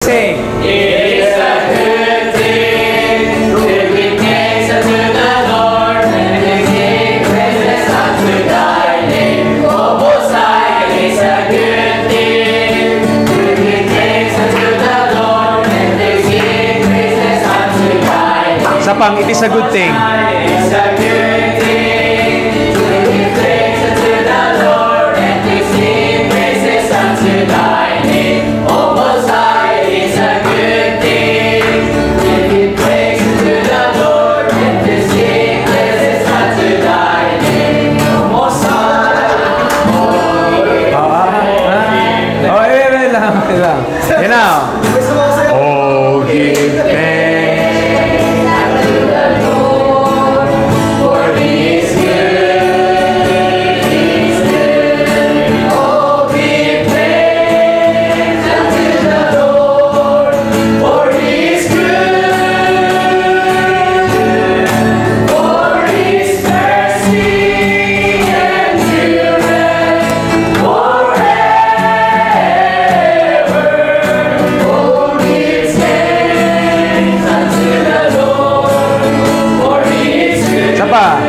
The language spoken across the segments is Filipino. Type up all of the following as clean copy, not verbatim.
sing. It is a good thing to give thanks unto the Lord and to sing praises unto thy name. O Most High, it is a good thing to give thanks unto the Lord and to sing praises unto thy name. Sa pang, it is a good thing. It is a good thing to give thanks unto the Lord and to sing praises unto thy name. O Most High, it is a good thing to give praise unto the Lord and to sing praises unto thy name. O Most High, Oh, wait lang. Yan na. Oh, give thanks. for He is good, He is good. Oh, give praise unto the Lord, for He is good, for His mercy endureth forever. Oh, give thanks unto the Lord, for He is good. Isa pa.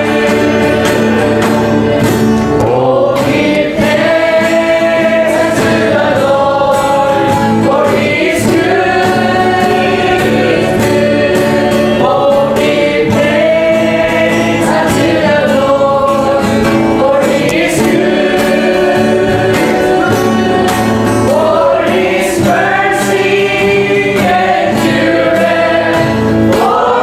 Oh, give thanks unto the Lord, for He is good. Oh, give thanks unto the Lord, for He is good. For His mercy endureth forever.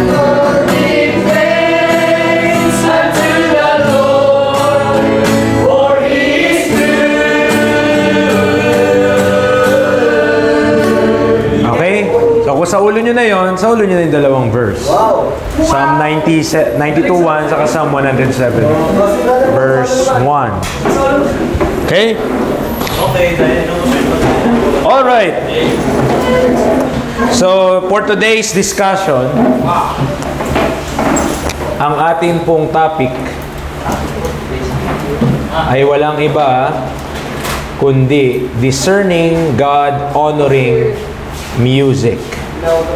Oh, give thanks unto the Lord, for He is good. Okay? So kung sa ulo nyo na yon, sa ulo nyo na yung dalawang verse. Psalm 92:1 saka Psalm 107. Verse 1. Okay? Alright. So, for today's discussion, ang atin pong topic ay walang iba kundi discerning God-honoring music.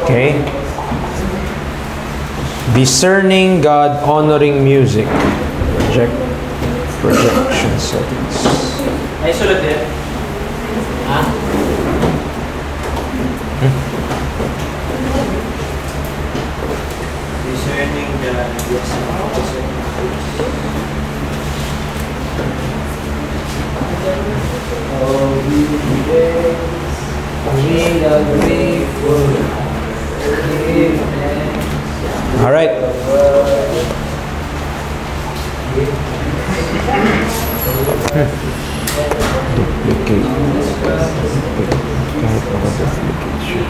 Okay? Discerning God-honoring music. Projection settings. Ay, sulat din. Ha? Discerning the All right. Duplicate. Kahit maka-duplicate siya.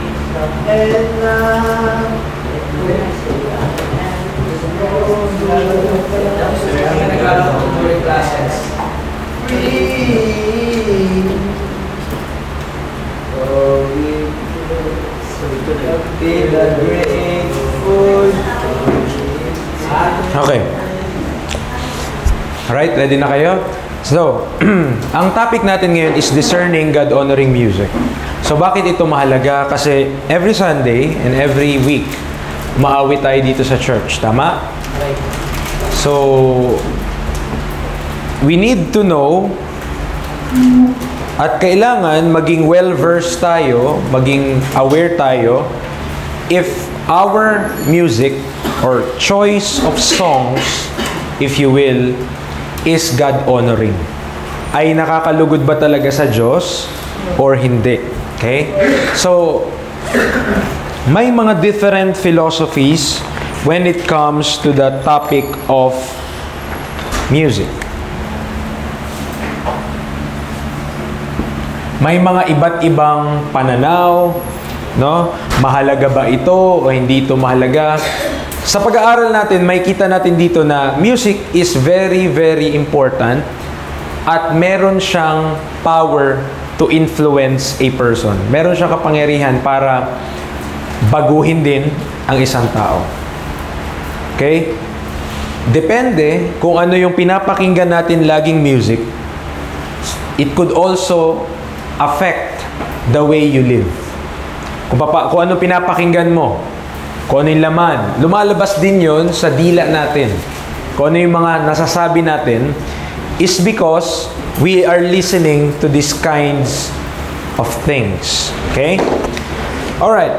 Okay. Alright, ready na kayo? So, ang topic natin ngayon is discerning God-honoring music. So, bakit ito mahalaga? Kasi every Sunday and every week, maawit tayo dito sa church. Tama? So, we need to know at kailangan maging well-versed tayo, maging aware tayo if our music or choice of songs, if you will, is God-honoring. Ay nakakalugod ba talaga sa Diyos or hindi? Okay? So, may mga different philosophies when it comes to the topic of music. May mga iba't ibang pananaw, no? Mahalaga ba ito o hindi ito mahalaga? Sa pag-aaral natin, may kita natin dito na music is very, very important at meron siyang power to influence a person. Meron siyang kapangyarihan para baguhin din ang isang tao. Okay? Depende kung ano yung pinapakinggan natin laging music. it could also affect the way you live. Kung ano pinapakinggan mo, kung ano yung laman, lumalabas din yun sa dila natin. Kung ano yung mga nasasabi natin, is because we are listening to these kinds of things. Okay? Alright.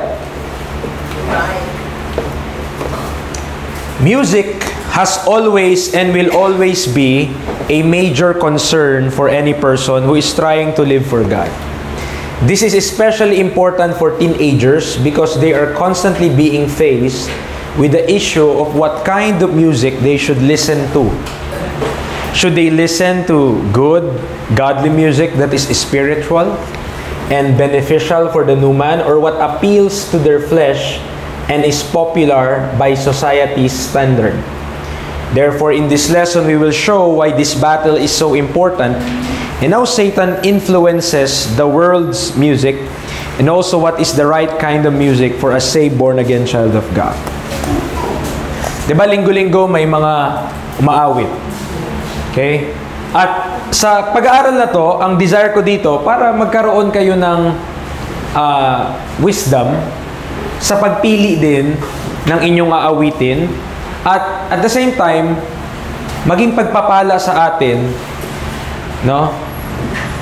Music has always and will always be a major concern for any person who is trying to live for God. This is especially important for teenagers because they are constantly being faced with the issue of what kind of music they should listen to. Should they listen to good, godly music that is spiritual and beneficial for the new man, or what appeals to their flesh and is popular by society's standard? Therefore, in this lesson, we will show why this battle is so important and how Satan influences the world's music, and also what is the right kind of music for a saved, born-again child of God. Diba, linggo-linggo may mga umaawit. Okay? At sa pag-aaral na to, ang desire ko dito, para magkaroon kayo ng wisdom sa pagpili din ng inyong aawitin, at at the same time, maging pagpapala sa atin, no?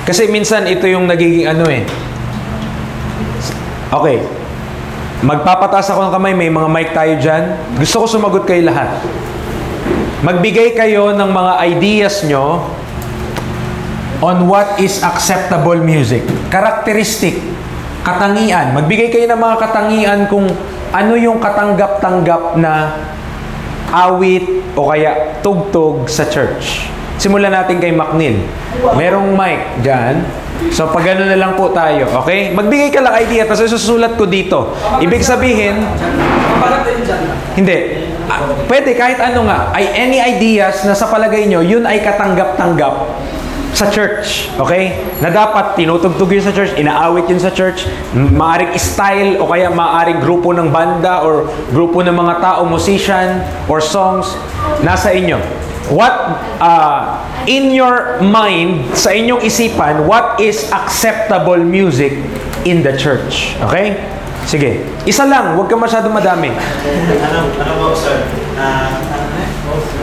Kasi minsan ito yung nagiging Okay. Magpapataas ako ng kamay, may mga mic tayo dyan. Gusto ko sumagot kayo lahat. Magbigay kayo ng mga ideas nyo on what is acceptable music. Characteristic, katangian. Magbigay kayo ng mga katangian kung ano yung katanggap-tanggap na awit o kaya tugtog sa church. Simulan natin kay Macnil. Merong mic dyan. So, pag gano'n na lang po tayo. Okay? Magbigay ka lang idea, tapos susulat ko dito. Ibig sabihin, hindi. Pwede, kahit ano nga. Any ideas na sa palagay nyo, yun ay katanggap-tanggap sa church. Okay? Na dapat tinutugtog yun sa church, inaawit yun sa church, maaring style o kaya maaring grupo ng banda or grupo ng mga tao, musician or songs, nasa inyo. What, in your mind, sa inyong isipan, what is acceptable music in the church? Okay? Sige. Isa lang, huwag ka masyadong madami. Ano po, sir?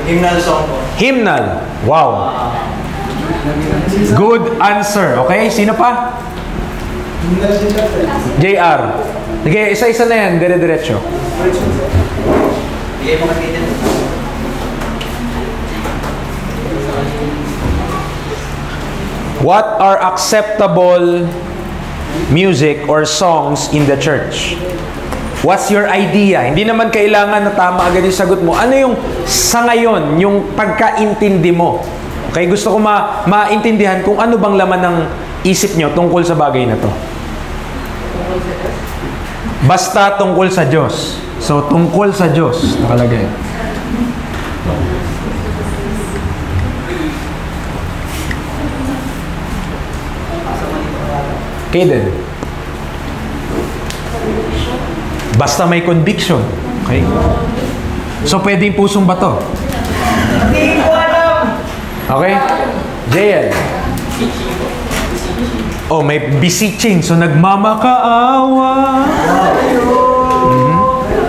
Hymnal song po. Hymnal. Wow. Good answer. Okay? Sino pa? JR. Sige, isa-isa na yan. Dire-diretso. Bigay mo kasi dito. What are acceptable music or songs in the church? What's your idea? Hindi naman kailangan na tama agad yung sagot mo. Ano yung sa ngayon, yung pagkaintindi mo? Okay, gusto ko maintindihan kung ano bang laman ng isip nyo tungkol sa bagay na to. Basta tungkol sa Diyos. So, tungkol sa Diyos. Nakalagay. Kaden. Basta may conviction. Okay? So, pwedeng pusong bato. Hindi ko alam! Okay? JL. Oh, may beseeching. So, nagmamakaawa.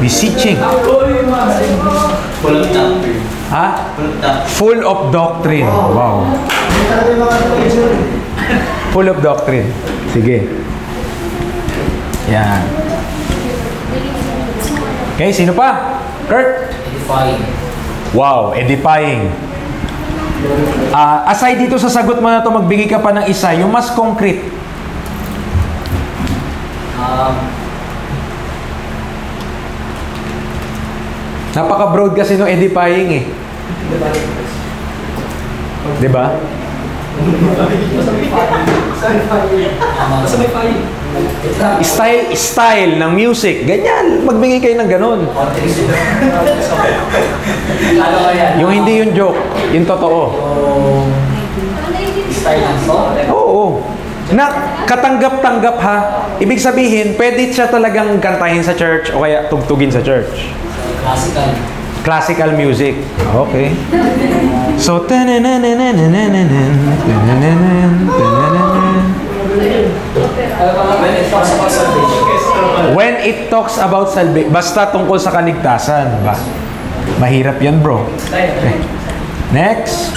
Beseeching. Full of doctrine. Ha? Full of doctrine. Wow. Full of doctrine. Sige. Yan. Okay, sino pa? Kurt? Edifying. Wow, edifying. Aside dito sa sagot mo na to, magbigay ka pa ng isa, yung mas concrete. Napaka-broad kasi no edifying eh. Diba? Style ng music. Ganyan. Magbigay kayo ng ganun. Yung hindi yung joke. Yung totoo. Style ng song? Oo. Na katanggap-tanggap ha. Ibig sabihin, pwede siya talagang kantahin sa church o kaya tugtugin sa church. Classical. Classical music. Okay. So, when it talks about salvation, basta tungkol sa kaligtasan, ba? Mahirap yan, bro. Okay. Next.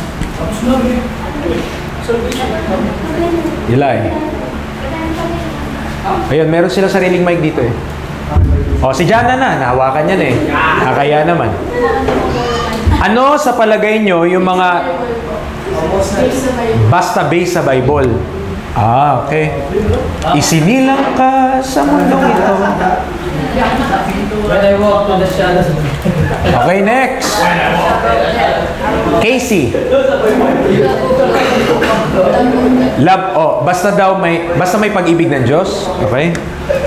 Eli. Ayun, meron sila sariling mic dito eh. O, si Jana na, nahawakan yan eh. Kaya naman. Ano sa palagay nyo yung mga basta base sa Bible? Ah, okay. Isinilang ka sa mundong ito. When I walk to the shadows. Okay, next. Casey. Love, basta may pag-ibig ng Diyos. Okay?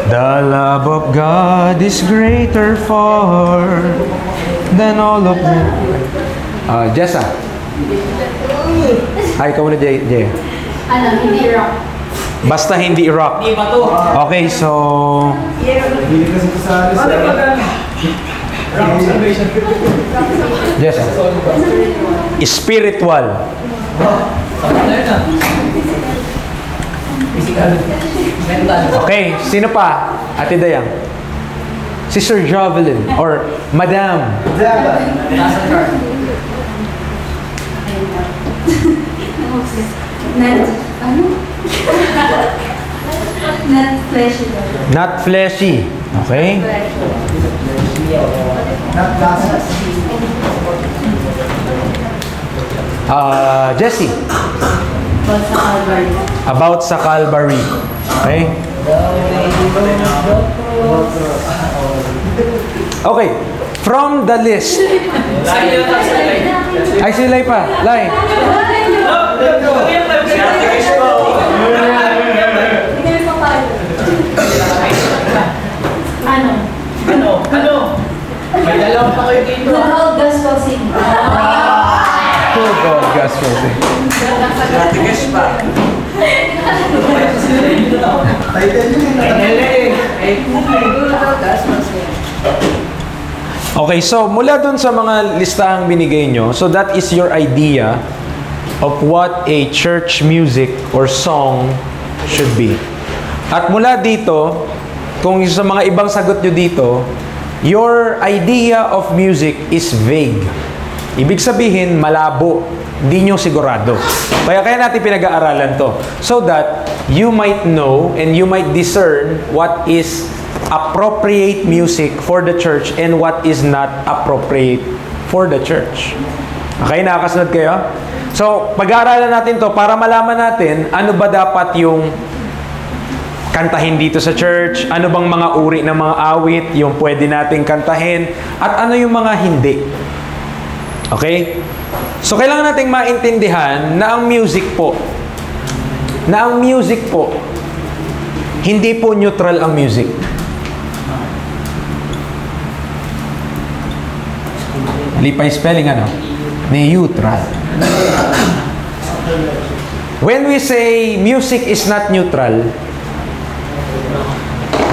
The love of God is greater far than all of them. Jessa. Ay, ikaw muna, Jay. Hindi rock. Basta hindi rock. Okay, so... Jessa. Spiritual. Okay, sino pa? Ate Dayang. Si Sir Jovelyn or Madam. Not fleshy. Not fleshy. Okay. Jessie. About sa Calvary. Okay. Okay. From the list. Ay, si Lai pa. Lai. Ano? May dalawa pa kayo dito. Good old gospel singing. Good old gospel singing. Tigas pa. Okay, so mula dun sa mga listahang binigay nyo, so that is your idea of what a church music or song should be. At mula dito, kung sa mga ibang sagot nyo dito, your idea of music is vague. Ibig sabihin, malabo. Hindi nyo sigurado. Kaya natin pinag-aaralan to. So that you might know and you might discern what is appropriate music for the church and what is not appropriate for the church. Okay, nakakasunod kayo? So, pag-aaralan natin to para malaman natin ano ba dapat yung kantahin dito sa church, ano bang mga uri ng mga awit yung pwede nating kantahin, at ano yung mga hindi. Okay? So, kailangan nating maintindihan na ang music po, hindi po neutral ang music. Lipay spelling ano? Neutral. When we say music is not neutral,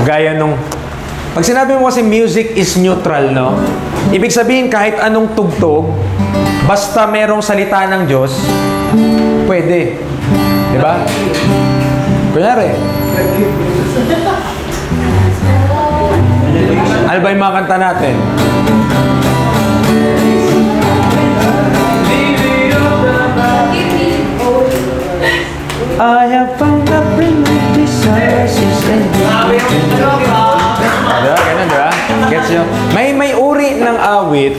gaya nung pag sinabi mo kasi music is neutral, no? Ibig sabihin kahit anong tugtog, basta merong salita ng Diyos, pwede. Di ba? Kunyari, ano ba yung mga kanta natin? I have found a friend with desires and diba? Ganun, diba? Gets nyo? May uri ng awit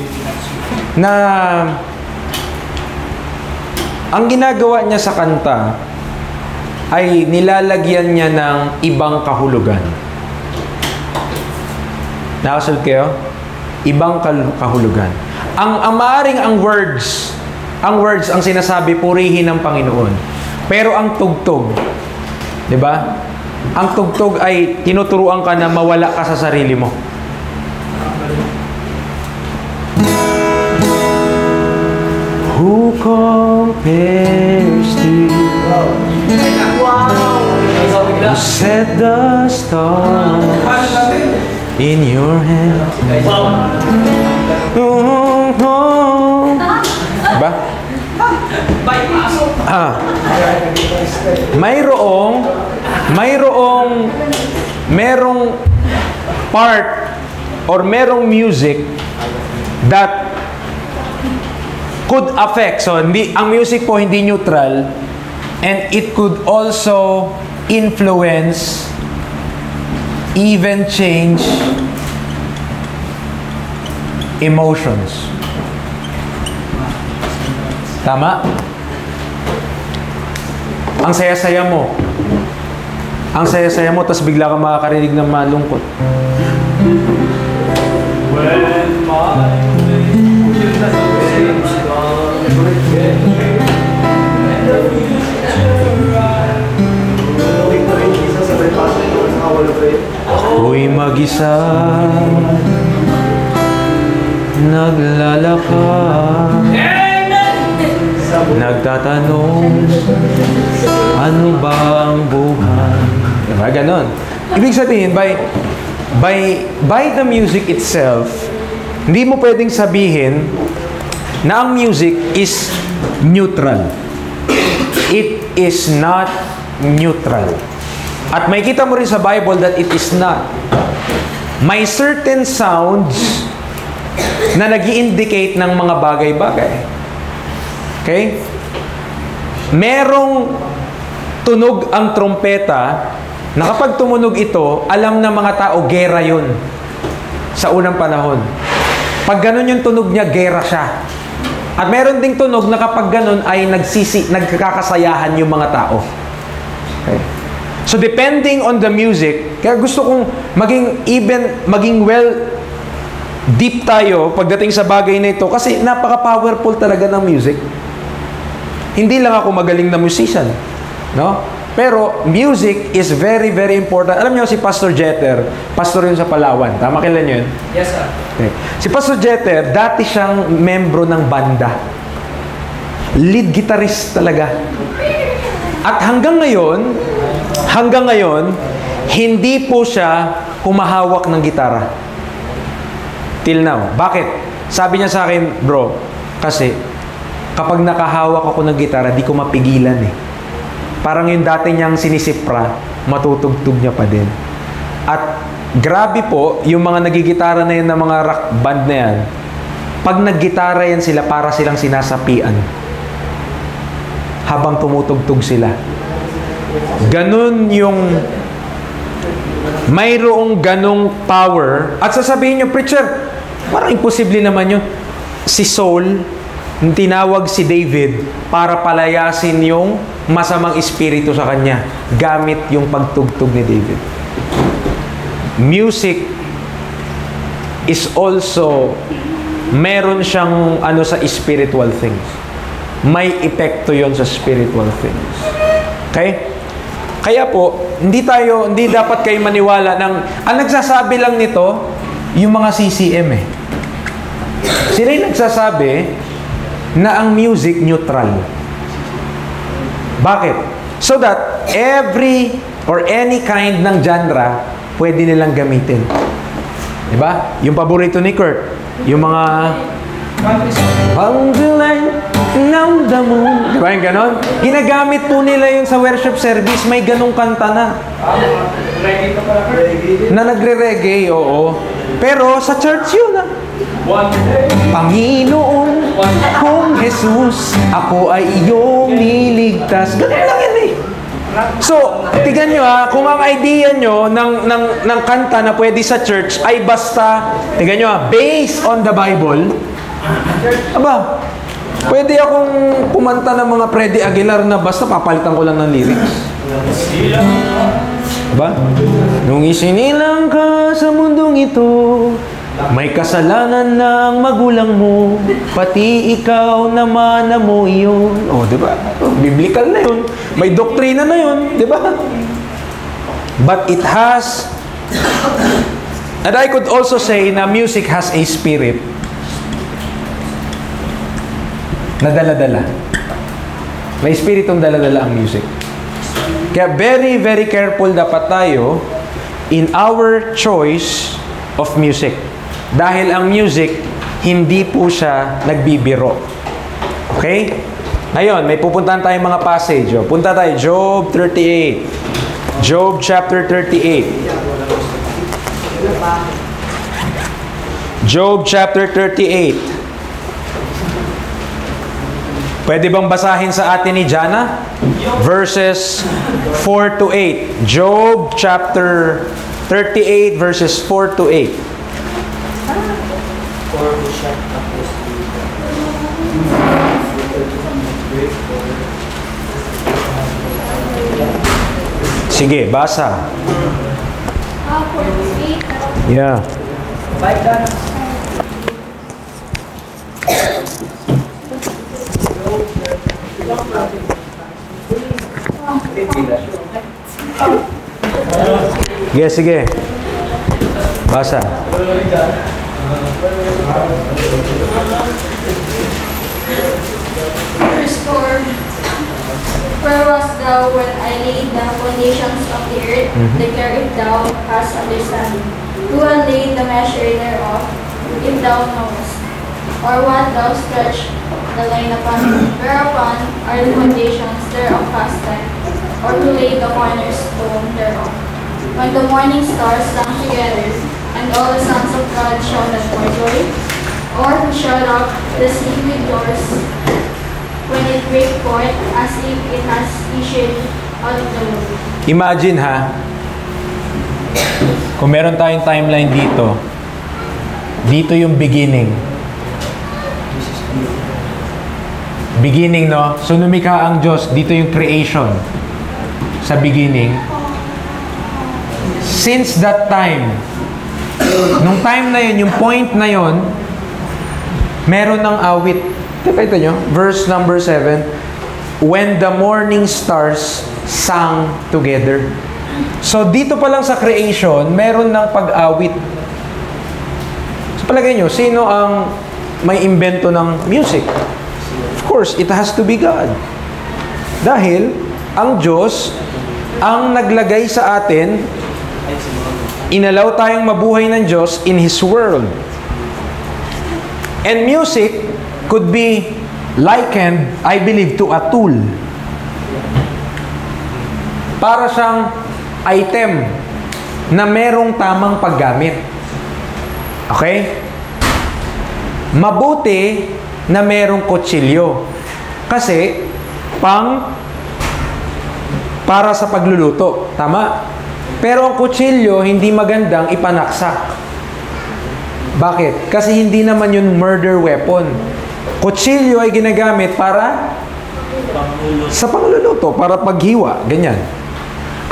na ang ginagawa niya sa kanta ay nilalagyan niya ng ibang kahulugan. Nakasunod kayo? Ibang kahulugan. Ang maaring ang words ang sinasabi, purihin ng Panginoon. Pero ang tugtog, di ba? Ang tugtog ay tinuturuan ka na mawala ka sa sarili mo. Who compares to you? Who set the stars in your hand? Diba? Merong part or merong music that could affect. So, ang music po hindi neutral, and it could also influence, even change emotions. Tama? Ang saya-saya mo. Ang saya-saya mo, tapos bigla ka makakarinig ng malungkot. Ako'y mag-isa, naglalakad, nagtatanong, ano ba ang buhay? Diba? Ganon. Ibig sabihin, by the music itself, hindi mo pwedeng sabihin na ang music is neutral. It is not neutral. At may kita mo rin sa Bible that it is not. May certain sounds na nag-i-indicate ng mga bagay-bagay. Okay? Merong tunog ang trompeta na kapag tumunog ito, alam ng mga tao, gera yun. Sa unang panahon. Pag ganun yung tunog niya, gera siya. At meron ding tunog na kapag ganun ay nagkakasayahan yung mga tao. Okay? So depending on the music, kaya gusto kong maging deep tayo pagdating sa bagay na ito kasi napaka-powerful talaga ng music. Hindi lang ako magaling na musician, no? Pero music is very, very important. Alam niyo si Pastor Jeter, pastor yun sa Palawan. Tama, kailan yun? Yes, sir. Okay. Si Pastor Jeter, dati siyang membro ng banda. Lead guitarist talaga. At hanggang ngayon, hindi po siya humahawak ng gitara. Till now. Bakit? Sabi niya sa akin, bro, kasi kapag nakahawak ako ng gitara, di ko mapigilan eh. Parang yung dati niyang sinisipra, matutugtog niya pa din. At grabe po, yung mga nagigitara na yun ng mga rock band na yan, pag naggitara yan sila, para silang sinasapian. Habang tumutugtog sila. Ganun yung mayroong ganong power. At sasabihin nyo, preacher, parang imposible naman yun. Si Saul, tinawag si David para palayasin yung masamang espiritu sa kanya gamit yung pagtugtog ni David. Music is also meron siyang sa spiritual things. May epekto yon sa spiritual things. Okay? Kaya po, hindi dapat kayo maniwala ng, ang nagsasabi lang nito, yung mga CCM eh. Sila yung nagsasabi na ang music neutral. Bakit? So that every or any kind ng genre, pwede nilang gamitin. Diba? Yung paborito ni Kurt, yung mga on the line ng damo. Diba yung ganon? Ginagamit po nila yun sa worship service. May ganong kanta na. Na nagre-reggae, oo. Pero sa church yun Panginoon, kung Jesus, ako ay iyong niligtas. Ganun lang yan eh. So, tignan nyo kung ang idea nyo ng kanta na pwede sa church ay basta, tignan nyo based on the Bible, aba, pwede akong kumanta ng mga Freddy Aguilar na basta papalitan ko lang ng lyrics. Diba? Nung isinilang ka sa mundong ito, may kasalanan ng magulang mo, pati ikaw naman na mo iyon. O, diba? Biblical na yun. May doktrina na yun. Diba? But it has, and I could also say na music has a spirit na dala-dala. May spiritong dala-dala ang music. Kaya very, very careful dapat tayo in our choice of music. Dahil ang music, hindi po siya nagbibiro. Okay? Ngayon, may pupuntahan tayong mga passage. O. Punta tayo, Job 38. Job chapter 38. Job chapter 38. Pwede bang basahin sa atin ni Jana? Verses 4 to 8. Job chapter 38 verses 4 to 8. Sige, basa. Yeah. Sige, sige. Basa. Restore. Where was thou when I laid the foundations of the earth? Declare if thou hast understanding. Who hath laid the measure thereof, if thou knowest? Or what thou stretch the line upon it? Whereupon are the foundations thereof casted? Or who laid the cornerstone thereof? When the morning stars sang together, and all the sons of God shouted for joy? Or who shut up the sea with doors, when it break forth as if it has issued out of the womb? Imagine ha, kung meron tayong timeline dito, dito yung beginning. Beginning, no? So, lumikha ang Diyos. Dito yung creation. Sa beginning. Since that time, nung time na yun, yung point na yun, meron ng awit. Ito nyo, verse number 7. When the morning stars sang together. So, dito pa lang sa creation, meron ng pag-awit. So, palagay nyo, sino ang may imbento ng music? Of course, it has to be God. Dahil, ang Diyos, ang naglagay sa atin, inalaw tayong mabuhay ng Diyos in His world. And music could be likened, I believe, to a tool. Para siyang item na merong tamang paggamit. Okay? Mabuti na merong kutsilyo. Kasi, para sa pagluluto. Tama? Pero ang kutsilyo, hindi magandang ipanaksak. Bakit? Kasi hindi naman yun murder weapon. Kutsilyo ay ginagamit para sa pangluluto, para paghiwa, ganyan.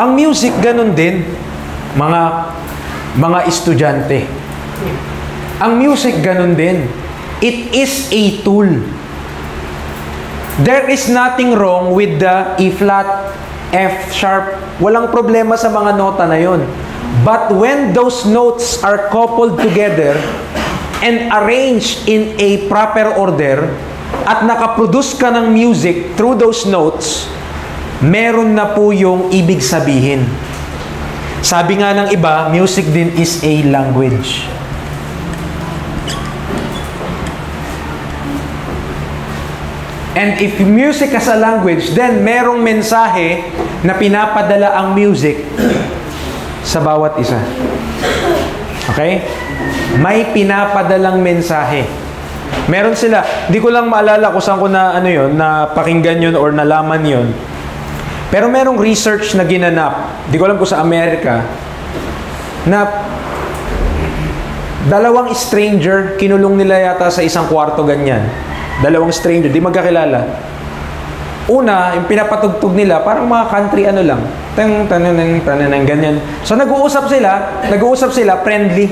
Ang music, ganun din, mga estudyante. Ang music, ganun din. It is a tool. There is nothing wrong with the E flat, F sharp. Walang problema sa mga nota na yon. But when those notes are coupled together and arranged in a proper order at nakaproduce ka ng music through those notes, meron na po yung ibig sabihin. Sabi nga ng iba, music din is a language. And if music has a language, then merong mensahe na pinapadala ang music sa bawat isa. Okay? May pinapadalang mensahe. Meron sila. Hindi ko lang maalala kung saan ko na na pakinggan yun or nalaman yun. Pero merong research na ginanap. Hindi ko alam kung sa Amerika na dalawang stranger, kinulong nila yata sa isang kwarto ganyan. Dalawang stranger, di magkakilala. Una, yung pinapatugtog nila, parang mga country lang. Tananang, ganyan. So nag-uusap sila, friendly.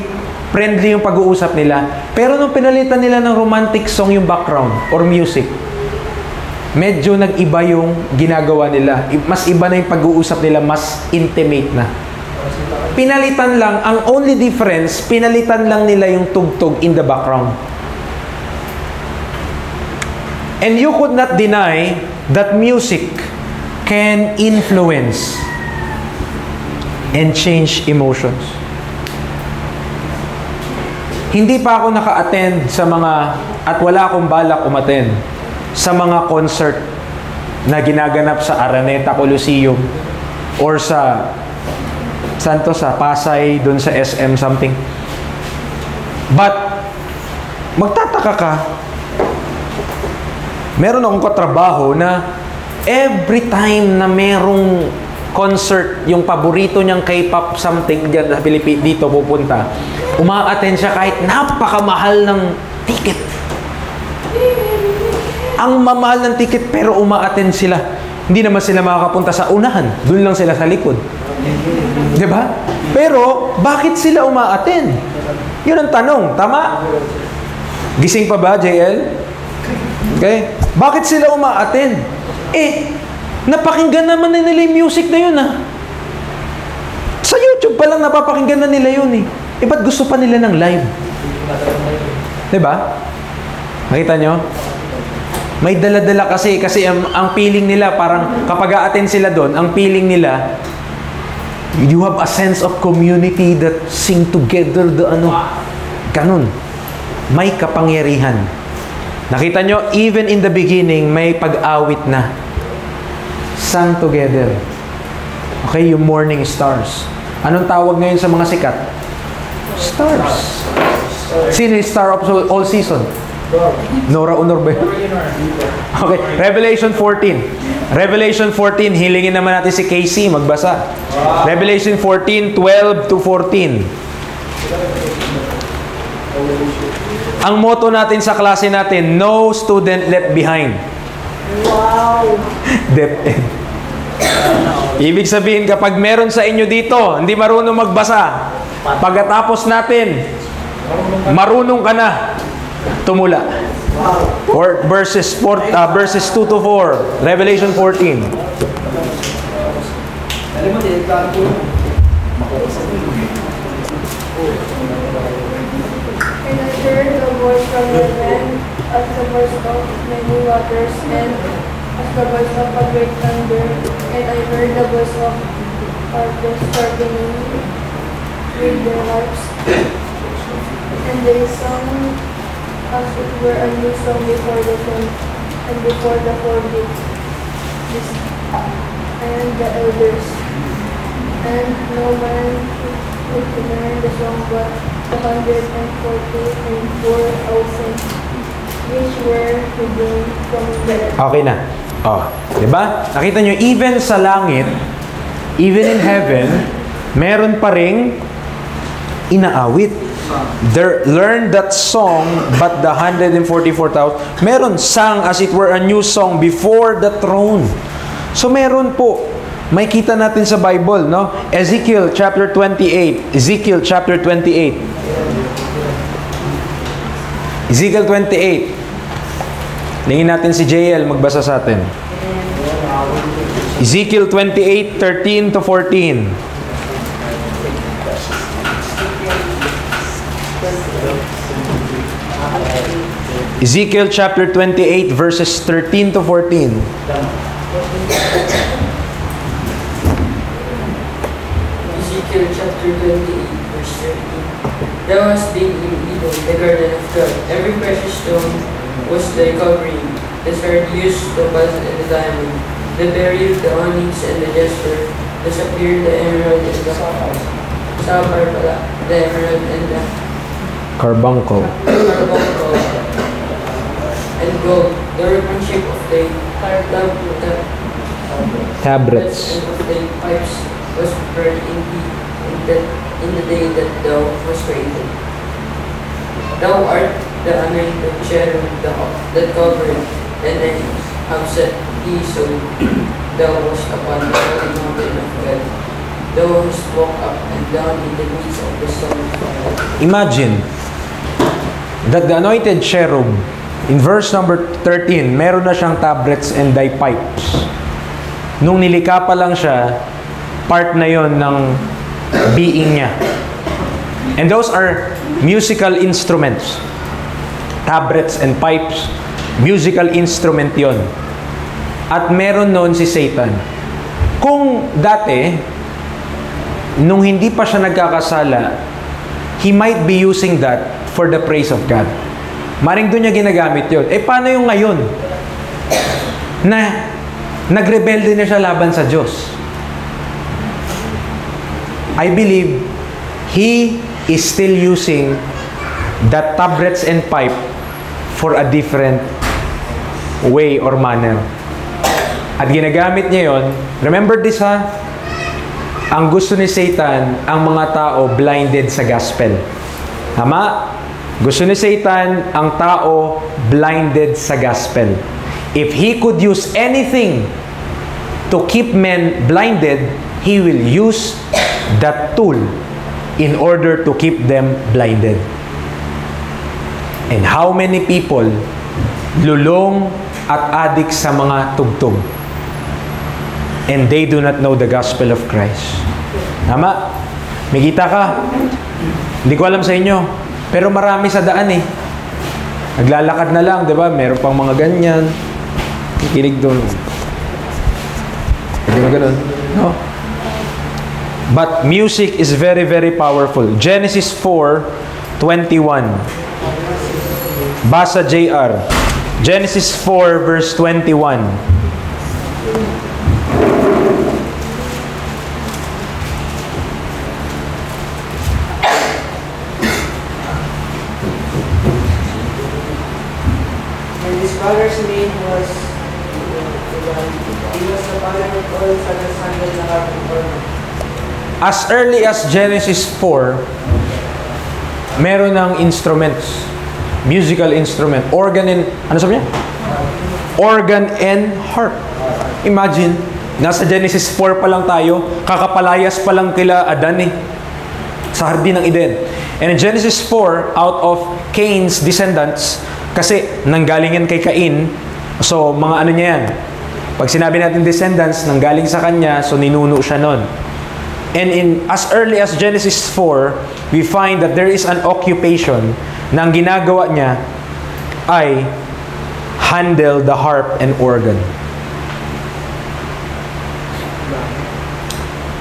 Friendly yung pag-uusap nila. Pero nung pinalitan nila ng romantic song yung background or music, medyo nag-iba yung ginagawa nila. Mas iba na yung pag-uusap nila, mas intimate na. Pinalitan lang, ang only difference, pinalitan lang nila yung tugtog in the background. And you could not deny that music can influence and change emotions. Hindi pa ako naka-attend sa mga, at wala akong balak umattend sa mga concert na ginaganap sa Araneta Coliseum or sa sa Pasay, dun sa SM something. But magtataka ka, meron akong katrabaho na every time na merong concert, yung paborito niyang K-pop something dyan sa Pilipinas, dito pupunta, uma-attend siya kahit napakamahal ng ticket. Ang mamahal ng ticket pero uma-attend sila. Hindi naman sila makakapunta sa unahan. Doon lang sila sa likod. Diba? Pero, bakit sila uma-attend? Yun ang tanong. Tama? Gising pa ba, JL? Okay? Bakit sila uma-attend? Napakinggan naman na nila yung music na yun, Sa YouTube pa lang napapakinggan na nila yun, ba't gusto pa nila ng live? Diba? Nakita nyo? May dala-dala kasi ang feeling nila, parang kapag a-attend sila doon, ang feeling nila, you have a sense of community that sing together ganun. May kapangyarihan. Nakita nyo, even in the beginning, may pag-awit na. Sang together. Okay, yung morning stars. Anong tawag ngayon sa mga sikat? Stars. Sino yung star of all season? Nora Honor ba yun? Okay, Revelation 14. Revelation 14, hilingin naman natin si Casey magbasa. Revelation 14, 12 to 14. Ang motto natin sa klase natin, no student left behind. Wow! DepEd. Ibig sabihin, kapag meron sa inyo dito, hindi marunong magbasa, pagkatapos natin, marunong ka na tumula. Or verses 2 to 4, Revelation 14. And I heard a voice from heaven as the voice of many waters and as the voice of a great thunder. And I heard the voice of the starting with their harps. And they sang as it were a new song before the throne and before the four beasts and the elders. And no man could learn the song but 144,000 which were redeemed from the dead. Okay na. Diba? Nakita nyo, even sa langit, even in heaven, meron pa ring inaawit. Learn that song, but the 144,000, meron sang as it were a new song before the throne. So meron po. May kita natin sa Bible, no? Ezekiel chapter 28. Ezekiel chapter 28. Ezekiel 28. Lingin natin si JL magbasa sa atin. Ezekiel 28, 13 to 14. Ezekiel chapter 28 verses 13 to 14. Ezekiel chapter 28 verse 13. Thou hast been in Eden, the garden of God. Every precious stone was thy covering, the sardius, the topaz, and the diamond, the beryl, the onyx, and the jasper, the sapphire, the emerald, and the sapphire pala, the emerald, and the Carbuncle. and gold, the workmanship of thy Tabrets. and of thy pipes was prepared in the day that thou was created. Thou art the anointed cherub that covered, and I have set thee so thou wast upon the holy mountain of God. Thou hast walked up and down in the midst of the stone of fire. Imagine that the anointed cherub, in verse number 13, meron na siyang tabrets and thy pipes. Nung nilikha pa lang siya, part na yon ng being niya. And those are musical instruments. Tabrets and pipes, musical instrument yon. At meron noon si Satan. Kung dati, nung hindi pa siya nagkakasala, he might be using that for the praise of God. Maring doon niya ginagamit yun. Eh, paano yung ngayon? Na nagrebelde na siya laban sa Diyos. I believe he is still using the tabrets and pipe for a different way or manner. At ginagamit niya yon. Remember this ha? Ang gusto ni Satan, ang mga tao blinded sa gospel. Tama? Gusto ni Satan, ang tao blinded sa gospel. If he could use anything to keep men blinded, he will use that tool in order to keep them blinded. And how many people lulong at adik sa mga tugtog? And they do not know the gospel of Christ. Tama? May kita ka. Hindi ko alam sa inyo. Pero marami sa daan eh. Naglalakad na lang, di ba? Meron pang mga ganyan. Kikinig doon. Hindi ba ganun? No? But music is very, very powerful. Genesis 4:21. Basa JR. Genesis 4 verse 21. His father's name was he was the father of all sons and the carpenter. As early as Genesis 4, meron ng instruments. Musical instrument. Organ and, ano sabi niya? Organ and harp. Imagine, nasa Genesis 4 pa lang tayo, kakapalayas pa lang kila Adan eh. Sa hardin ng Eden. And in Genesis 4, out of Cain's descendants, kasi nanggaling yan kay Cain, so mga ano niya yan. Pag sinabi natin descendants, nanggaling sa kanya, so ninuno siya nun. And in as early as Genesis 4, we find that there is an occupation na ang ginagawa niya ay handle the harp and organ.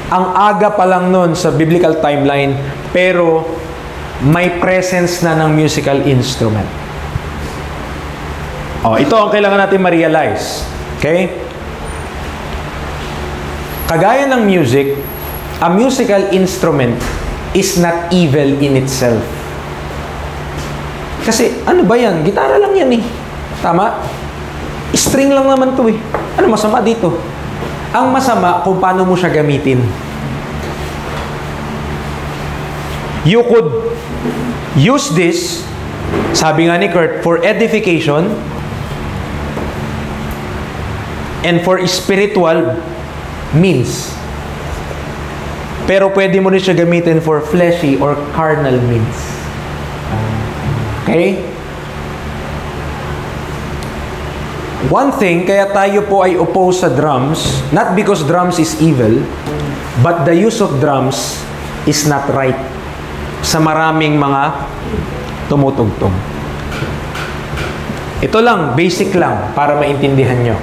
Ang aga pa lang nun sa biblical timeline, pero may presence na ng musical instrument. Oh, ito ang kailangan natin ma-realize. Okay? Kagaya ng music, a musical instrument is not evil in itself. Kasi, ano ba yan? Gitara lang yan eh. Tama? String lang naman to eh. Ano masama dito? Ang masama kung paano mo siya gamitin. You could use this, sabi nga ni Kurt, for edification and for spiritual means. Pero pwede mo rin siya gamitin for fleshy or carnal means. Okay? One thing, kaya tayo po ay opposed sa drums, not because drums is evil, but the use of drums is not right sa maraming mga tumutugtog. Ito lang, basic lang, para maintindihan nyo.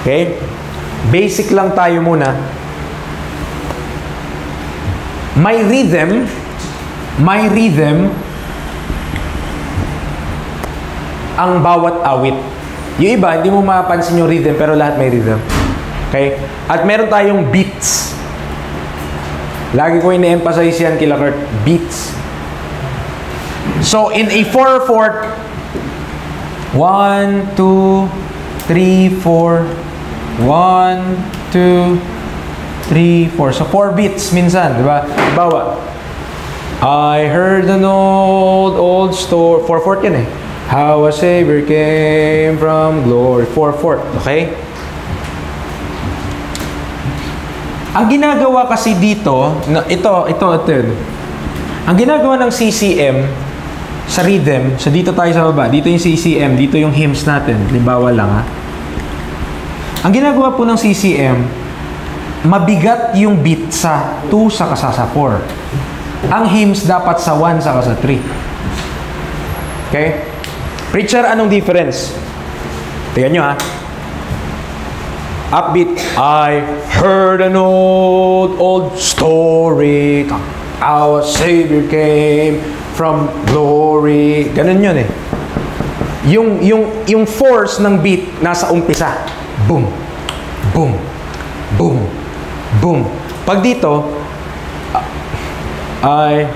Okay? Basic lang tayo muna. May rhythm ang bawat awit. Yung iba, hindi mo mapapansin yung rhythm, pero lahat may rhythm. Okay? At meron tayong beats. Lagi ko ine-emphasize yan kila Kurt. Beats. So, in a 4/4, 1, 2, 3, 4, 1, 2, 3, 4. So, 4 beats minsan, di ba? Bawa. I heard an old story. 4/4 yan eh. How a Savior came from glory. 4/4. Okay? Ang ginagawa kasi dito, ito. Ang ginagawa ng CCM sa rhythm, so dito tayo sa baba, dito yung CCM, dito yung hymns natin. Halimbawa lang ha. Ang ginagawa po ng CCM, mabigat yung beat sa 2 saka sa 4. Ang hymns dapat sa 1 saka sa 3. Okay? Preacher, anong difference? Tingnan nyo ha. Upbeat. I heard an old story. Our Savior came from glory. Ganun yun eh. Yung force ng beat nasa umpisa. Boom, boom, boom, boom. Pag dito, I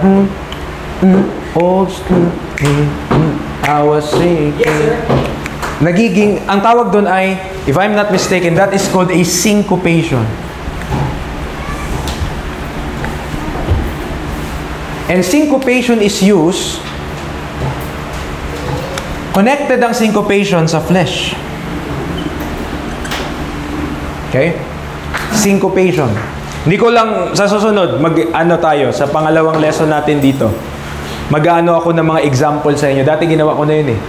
was singing. Nagiging, ang tawag doon ay, if I'm not mistaken, that is called a syncopation. And syncopation is used, connected ang syncopation sa flesh. Okay? Syncopation. Hindi ko lang, sa susunod, mag-ano tayo, sa pangalawang lesson natin dito. Mag-ano ako ng mga example sa inyo. Dati ginawa ko na yun eh.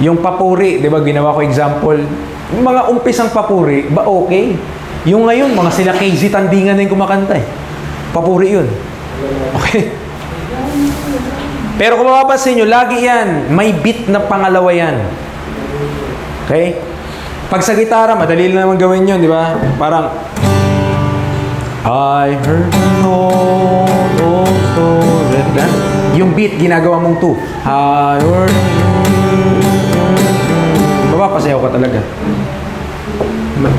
Yung papuri, di ba, ginawa ko example. Yung mga umpisang papuri, ba okay? Yung ngayon, mga sila KZ Tandingan na yung kumakanta eh. Papuri yun. Okay? Pero kung mapapansin nyo, lagi yan, may beat na pangalawa yan. Okay? Pag sa gitara, madali lang naman gawin yun, di ba? Parang, I heard no story. Yung beat, ginagawa mong 2. I heard mapapasayaw ka talaga.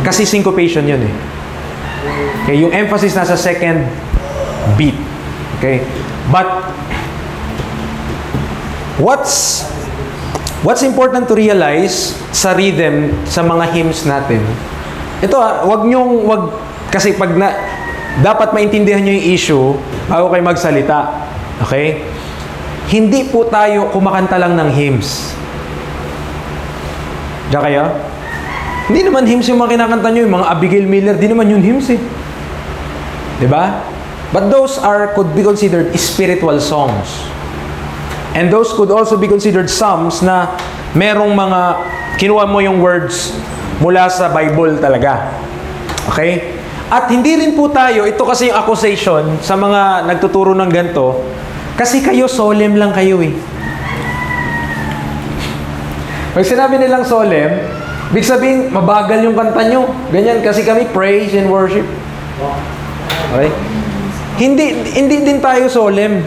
Kasi syncopation yun eh. Okay, yung emphasis nasa second beat. Okay? But what's important to realize sa rhythm sa mga hymns natin? Ito kasi pag dapat maintindihan nyo yung issue bago kayo magsalita. Okay? Hindi po tayo kumakanta lang ng hymns. Diyan kaya? Hindi naman hymns yung mga kinakanta nyo, yung mga Abigail Miller, di naman yun hymns eh. Diba? But those could be considered spiritual songs. And those could also be considered psalms na merong mga, kinuha mo yung words mula sa Bible talaga. Okay? At hindi rin po tayo, ito kasi yung accusation sa mga nagtuturo ng ganito, kasi kayo solemn lang kayo eh. Pag sinabi nilang solemn, ibig sabihin, mabagal yung kanta nyo. Ganyan, kasi kami praise and worship. Okay? Hindi din tayo solemn.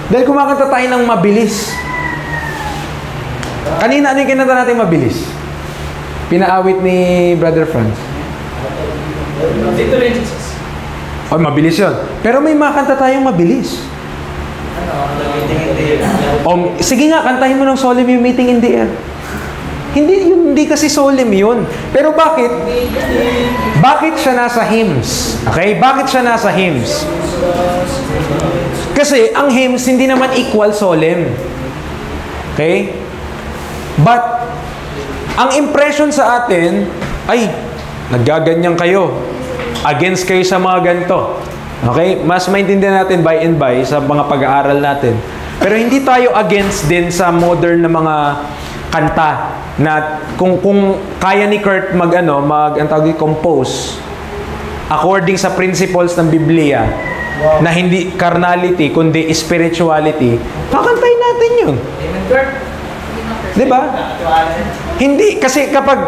Dahil kumakanta tayo ng mabilis. Kanina, ano yung kinanta natin mabilis? Pinaawit ni Brother Franz. Victory Jesus. Oh, mabilis yun. Pero may makanta tayong mabilis. Sige nga, kantahin mo ng solemn yung Meeting in the Air. Hindi kasi solemn yun. Pero bakit? Bakit siya nasa hymns? Okay? Bakit siya nasa hymns? Kasi ang hymns hindi naman equal solemn. Okay? But ang impression sa atin ay naggaganyan kayo. Against kayo sa mga ganito. Okay? Mas maintindihan natin by and by sa mga pag-aaral natin. Pero hindi tayo against din sa modern na mga kanta na kung kaya ni Kurt compose according sa principles ng Biblia na hindi carnality kundi spirituality, kakantayin natin yun. Amen, Kurt. Diba? Hindi, kasi kapag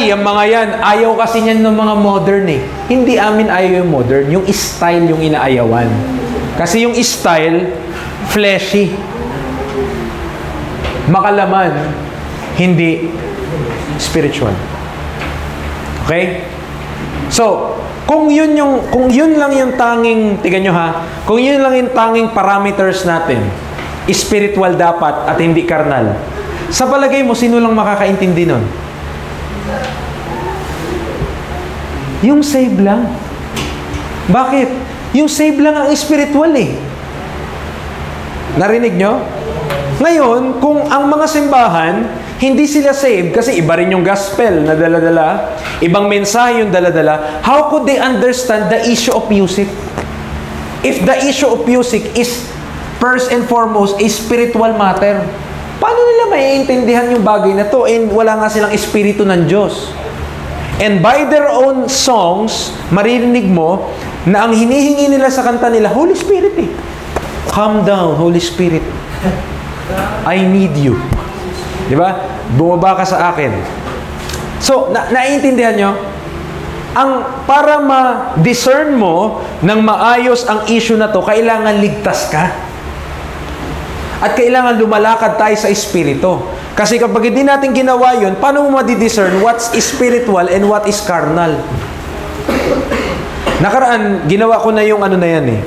yung mga yan, ayaw kasi niyan ng mga modern eh. Hindi amin ayaw yung modern, yung style yung inaayawan. Kasi yung style, fleshy. Makalaman, hindi spiritual. Okay? So, kung yun lang yung tanging, tingnan nyo ha, kung yun lang yung tanging parameters natin, spiritual dapat at hindi carnal. Sa palagay mo, sino lang makakaintindi nun? Yung save lang. Bakit? Yung save lang ang spiritual eh. Narinig nyo? Ngayon, kung ang mga simbahan, hindi sila saved kasi iba rin yung gospel na dala-dala, ibang mensahe yung dala-dala, how could they understand the issue of music? If the issue of music is first and foremost a spiritual matter, paano nila maiintindihan yung bagay na to and wala nga silang espiritu ng Diyos? And by their own songs, maririnig mo na ang hinihingi nila sa kanta nila, Holy Spirit eh. Calm down, Holy Spirit. I need you. Di ba? Bumaba ka sa akin. So, naiintindihan nyo? Para ma-discern mo ng maayos ang issue na to, kailangan ligtas ka. At kailangan lumalakad tayo sa Espiritu. Kasi kapag hindi natin ginawa yun, paano mo madidiscern what's spiritual and what is carnal? Nakaraan, ginawa ko na yung ano na yan eh.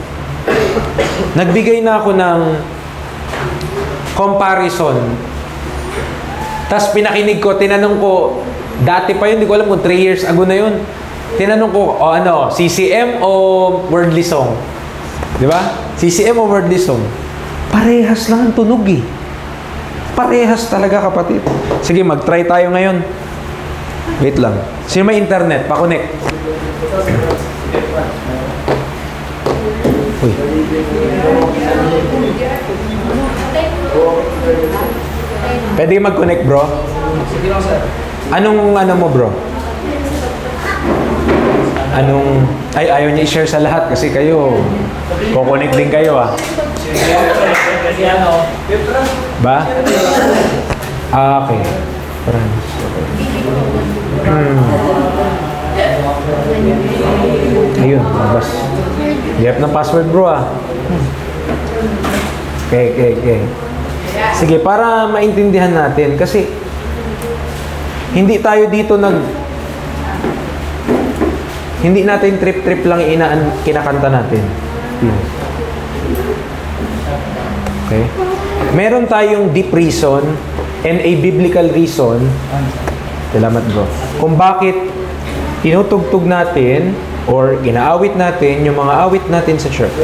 Nagbigay na ako ng comparison. Tapos pinakinig ko, tinanong ko, dati pa yun, hindi ko alam kung 3 years ago na yun. Tinanong ko, CCM o worldly song? Di ba? CCM o worldly song? Parehas lang ang tunog eh. Parehas talaga, kapatid. Sige, mag-try tayo ngayon. Wait lang. Sino may internet? Pa-connect. Uy. Pwede mag-connect, bro? Sige lang, sir. Anong ano mo, bro? Ayaw niya i-share sa lahat kasi kayo, kukonek din kayo ah. Kasi ano, Ba? Okay. Ayun, labas. Yep ng password, bro ah. Okay. Sige, para maintindihan natin kasi hindi tayo dito hindi natin trip-trip lang kinakanta natin. Okay? Meron tayong deep reason and a biblical reason. Salamat, bro. Kung bakit tinutugtog natin or ginaawit natin yung mga awit natin sa church.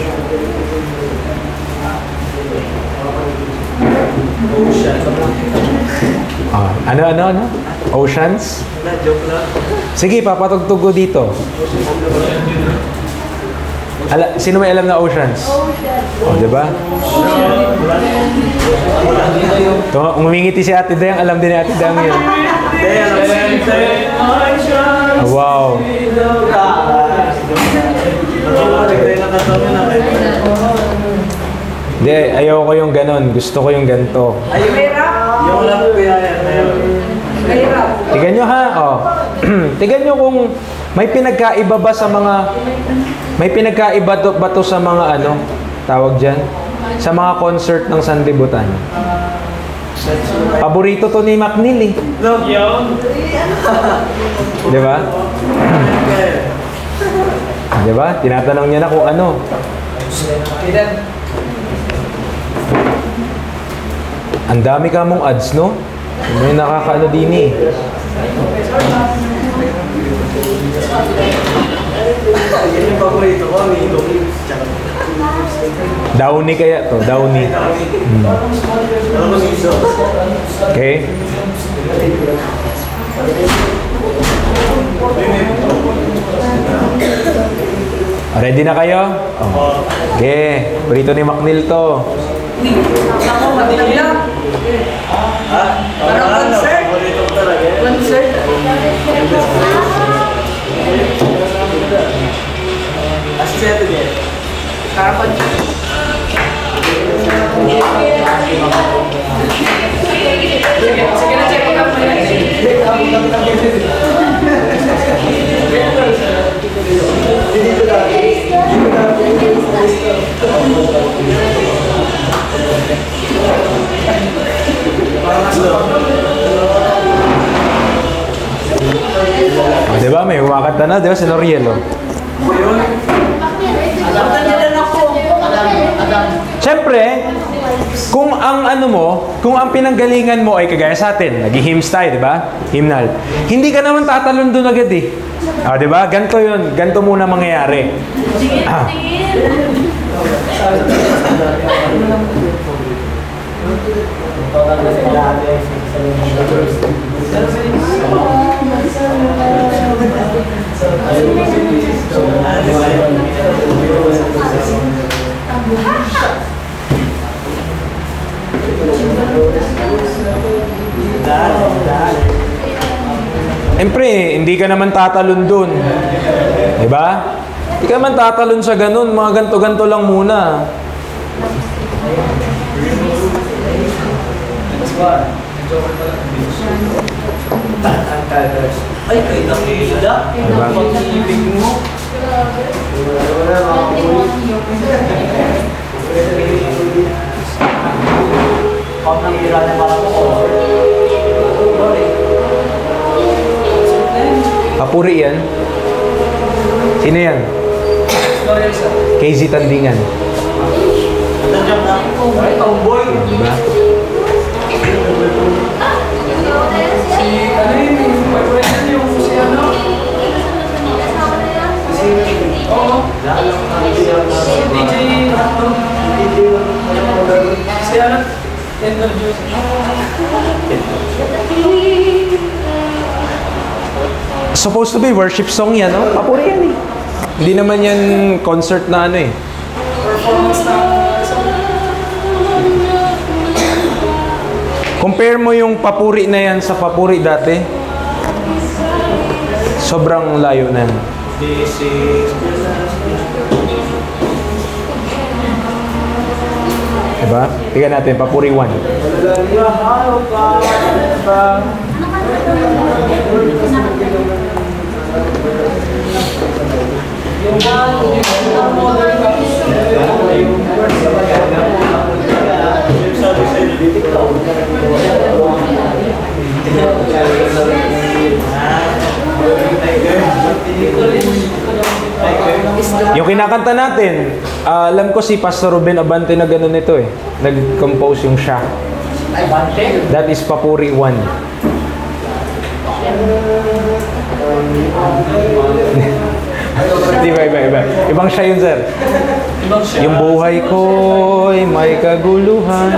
Ano? Oceans? Sige, papatugtog ko dito. Sino may alam na Oceans? O, diba? Umingiti si Ate Dayang, alam din ni Ate Dayang yun. Wow. Hindi, ayaw ko yung ganon. Gusto ko yung ganito. yung love ko yan. Tignan nyo ha, tignan nyo kung may pinagkaiba ba sa mga, may pinagkaiba ba to sa mga ano, tawag dyan, sa mga concert ng sanlibutan. Paborito to ni McNeil eh. Di ba? Di ba? Tinatanong niya na kung ano. Ang dami ka mong ads, no? May nakakaano din eh. Yan yung paborito ko, Downy kaya to, Downy. Okay? Ready na kayo? Okay. Paborito ni McNeil to. Ako, matila. Parang concert. Concert. Asset again. Parang concert. Sige na, check ko lang mo yan. Diba? May humakanta na, diba? Si Noriel, oh. Siyempre, kung ang ano mo, kung ang pinanggalingan mo ay kagaya sa atin, nag-hymns tayo, di ba? Hymnal. Hindi ka naman tatalon doon agad eh. Ah, di ba? Ganto yun. Ganto muna mangyayari. Siyempre, hindi ka naman tatalon dun. Diba? Hindi ka naman tatalon sa ganun. Mga ganto-ganto lang muna. Ay, kay nakilala. Diba? Pag-ibig mo. Papuri yan. Sino yan? KZ Tandingan. Ay, tomboy. Diba? Si, ano yun, yung boyfriend yung si ano? Oo. Si DJ Rato. Si ano? Tender Juice. Supposed to be worship song yan, no? Papuri yan eh. Hindi naman yan concert na ano eh. Performance na Compare mo yung papuri na yan sa papuri dati. Sobrang layo na yan. Diba? Tingnan natin, papuri 1. Yung kinakanta natin, alam ko si Pastor Ruben Abante na gano'n ito eh. Nag-compose yung siya. That is Papuri 1. Iba. Ibang siya yun, sir. Yung buhay ko'y may kaguluhan.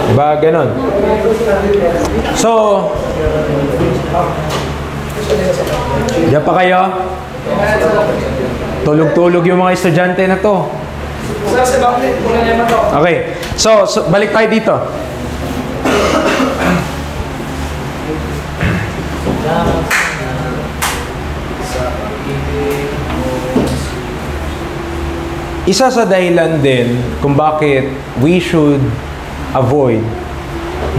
Diba, ganon. So, diyan pa kayo? Tulog-tulog yung mga estudyante na to. Okay, so balik tayo dito. Isa sa dahilan din kung bakit we should avoid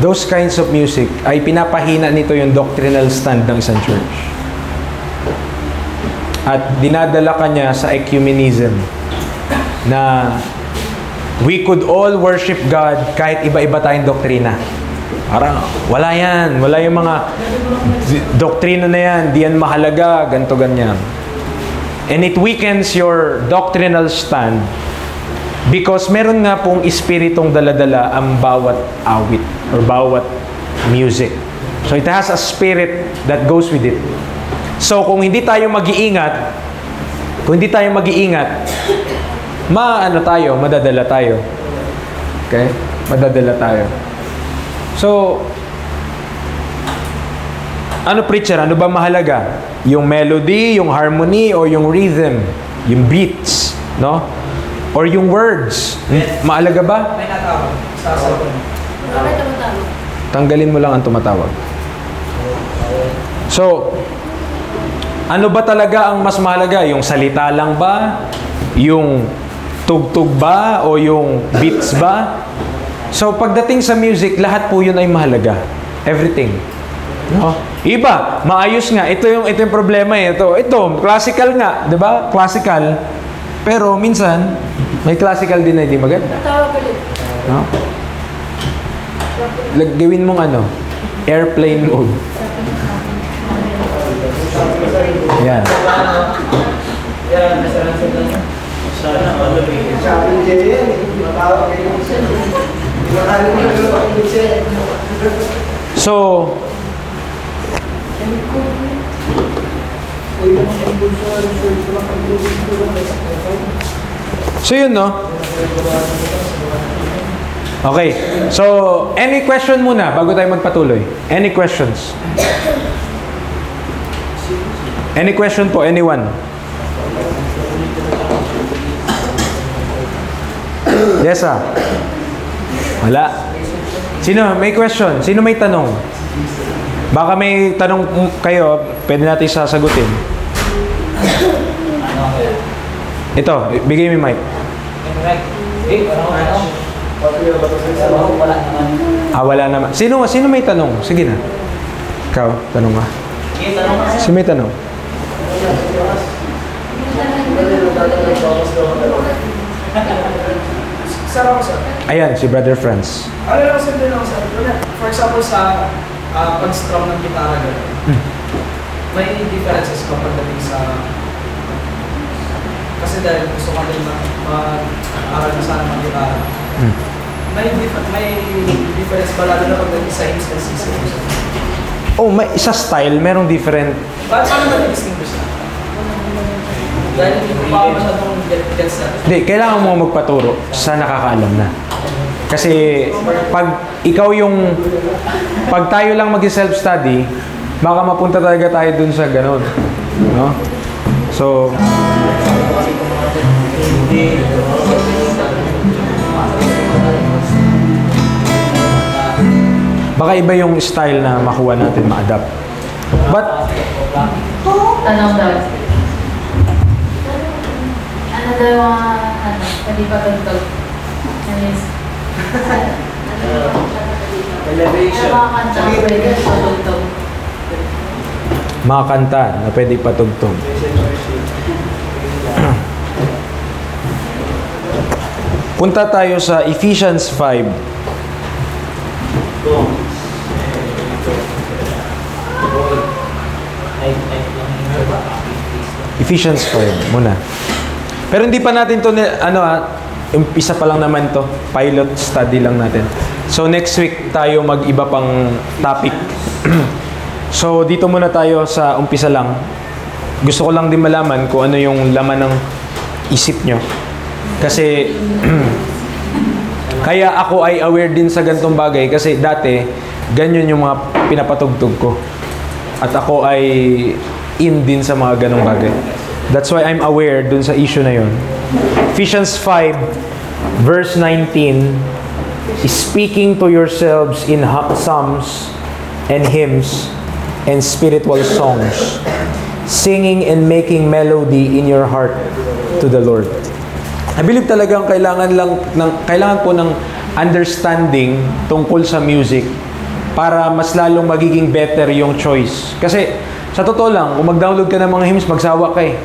those kinds of music ay pinapahina nito yung doctrinal stand ng isang church. At dinadala ka niya sa ecumenism na we could all worship God kahit iba-iba tayong doktrina. Parang wala yan. Wala yung mga doktrina na yan. Di yan mahalaga. Ganto ganyan. And it weakens your doctrinal stand because meron nga pong espiritong daladala ang bawat awit or bawat music. So it has a spirit that goes with it. So kung hindi tayo mag-iingat, madadala tayo. Okay? Madadala tayo. So, ano preacher? Ano ba mahalaga? Yung melody, yung harmony, o yung rhythm? Yung beats, no? Or yung words? Mahalaga ba? May natawag. Sasabihin. Tanggalin mo lang ang tumatawag. So, ano ba talaga ang mas mahalaga? Yung salita lang ba? Yung tugtog ba? O yung beats ba? So, pagdating sa music, lahat po yun ay mahalaga. Everything. No? Iba, maayos nga. Ito yung problema eh. Ito, classical nga. Diba? Classical. Pero minsan, may classical din na hindi maganda. No? Gawin mong airplane mode. Yan. So yun, no? Okay. So, any question muna bago tayo magpatuloy? Any questions? Any question po? Anyone? Yes, ah. Wala. Sino? May question? Sino may tanong? Baka may tanong kayo, pwede natin sasagutin. Ito, bigay mo yung mic. Wala naman. Sino may tanong? Sige na. Ikaw, tanong ka. Sino may tanong? Ayan, si Brother Franz. Ano lang simple lang sir. For example sa pag-strum ng gitara may differences kapag dating sa kasi dahil gusto ko din mag-aral na sana ng gitara. May difference ba lalo na pagdating sa hymns and seasons? Oh, may isa style, merong different. Paano ba distinguish na? Dahil hindi ko pa masyadong gets na. Hindi, kailangan mo magpaturo sa nakakaalam na. Kasi pag ikaw yung pag tayo lang mag-self-study, baka mapunta talaga tayo dun sa ganun. No? So, baka iba yung style na makuha natin, ma-adapt. But, Tanong daw. Ano daw ang pwede pa tugtog? Elevation. Mga kanta pwede patugtog. mga kanta na pwede patugtog. Punta tayo sa Ephesians 5. Ephesians 5 muna. Pero hindi pa natin to umpisa pa lang naman to. Pilot study lang natin. So next week tayo mag-iba pang topic. So dito muna tayo sa umpisa lang. Gusto ko lang din malaman kung ano yung laman ng isip nyo. Kasi kaya ako ay aware din sa ganitong bagay kasi dati ganyan yung mga pinapatugtog ko. At ako ay in din sa mga ganong bagay. That's why I'm aware dun sa issue na yun. Ephesians 5 verse 19 is speaking to yourselves in psalms and hymns and spiritual songs, singing and making melody in your heart to the Lord. I believe talagang kailangan po ng understanding tungkol sa music para mas lalong magiging better yung choice. Kasi sa totoo lang, kung mag-download ka ng mga hymns, magsawa ka eh.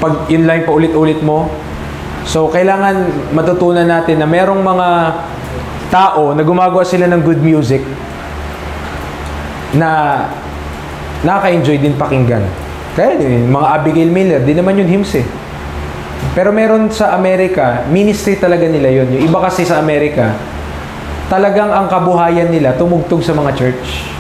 Pag yun lang paulit-ulit mo. So, kailangan matutunan natin na merong mga tao na gumagawa sila ng good music na nakaka-enjoy din pakinggan. Kaya mga Abigail Miller, di naman yun hymns eh. Pero meron sa Amerika, ministry talaga nila yun. Yung iba kasi sa Amerika, talagang ang kabuhayan nila tumugtog sa mga church.